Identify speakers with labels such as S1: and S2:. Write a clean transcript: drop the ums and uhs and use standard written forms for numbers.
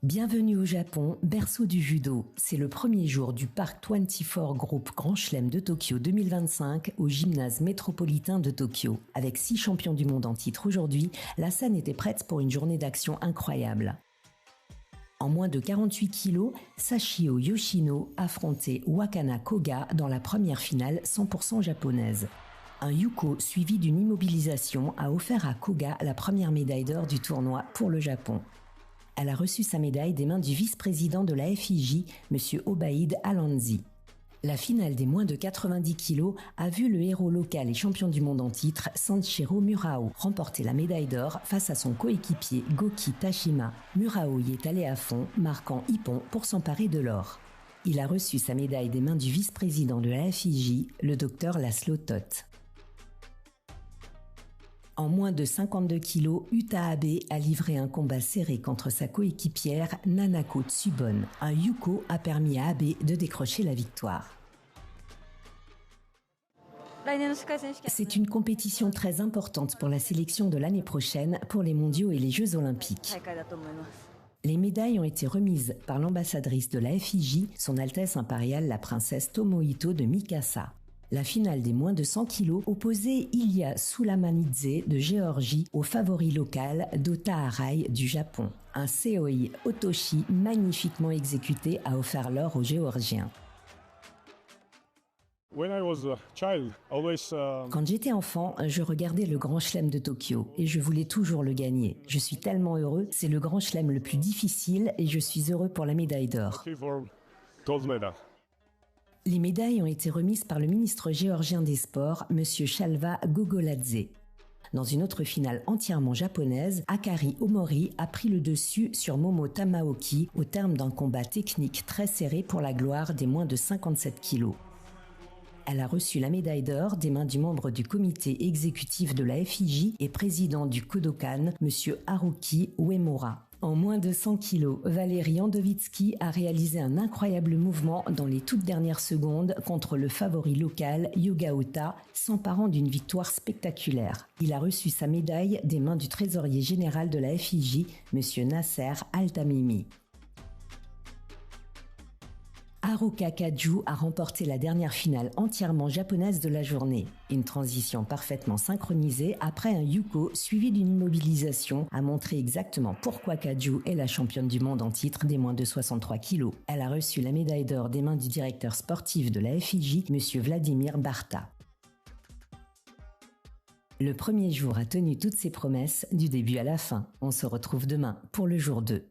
S1: Bienvenue au Japon, berceau du judo. C'est le premier jour du Park 24 Group Grand Chelem de Tokyo 2025 au gymnase métropolitain de Tokyo. Avec 6 champions du monde en titre aujourd'hui, la scène était prête pour une journée d'action incroyable. En moins de 48 kilos, Sachio Yoshino affrontait Wakana Koga dans la première finale 100% japonaise. Un yuko suivi d'une immobilisation a offert à Koga la première médaille d'or du tournoi pour le Japon. Elle a reçu sa médaille des mains du vice-président de la FIJ, M. Obaïd Alanzi. La finale des moins de 90 kilos a vu le héros local et champion du monde en titre, Sanshiro Murao, remporter la médaille d'or face à son coéquipier Goki Tashima. Murao y est allé à fond, marquant ippon pour s'emparer de l'or. Il a reçu sa médaille des mains du vice-président de la FIJ, le docteur Laszlo Toth. En moins de 52 kilos, Uta Abe a livré un combat serré contre sa coéquipière Nanako Tsubon. Un yuko a permis à Abe de décrocher la victoire. C'est une compétition très importante pour la sélection de l'année prochaine pour les mondiaux et les Jeux olympiques. Les médailles ont été remises par l'ambassadrice de la FIJ, son Altesse impériale la princesse Tomohito de Mikasa. La finale des moins de 100 kilos opposait Ilya Sulamanidze de Géorgie au favori local Dota Arai du Japon. Un Seoi Otoshi magnifiquement exécuté a offert l'or aux Géorgiens. Quand j'étais enfant, je regardais le Grand Chelem de Tokyo et je voulais toujours le gagner. Je suis tellement heureux, c'est le Grand Chelem le plus difficile et je suis heureux pour la médaille d'or. Les médailles ont été remises par le ministre géorgien des Sports, M. Shalva Gogoladze. Dans une autre finale entièrement japonaise, Akari Omori a pris le dessus sur Momo Tamaoki au terme d'un combat technique très serré pour la gloire des moins de 57 kilos. Elle a reçu la médaille d'or des mains du membre du comité exécutif de la FIJ et président du Kodokan, M. Haruki Uemura. En moins de 100 kilos, Valérie Andovitsky a réalisé un incroyable mouvement dans les toutes dernières secondes contre le favori local Yuga Ota, s'emparant d'une victoire spectaculaire. Il a reçu sa médaille des mains du trésorier général de la FIJ, M. Nasser Al-Tamimi. Haruka Kaju a remporté la dernière finale entièrement japonaise de la journée. Une transition parfaitement synchronisée après un yuko suivi d'une immobilisation a montré exactement pourquoi Kaju est la championne du monde en titre des moins de 63 kilos. Elle a reçu la médaille d'or des mains du directeur sportif de la FIJ, M. Vladimir Barta. Le premier jour a tenu toutes ses promesses du début à la fin. On se retrouve demain pour le jour 2.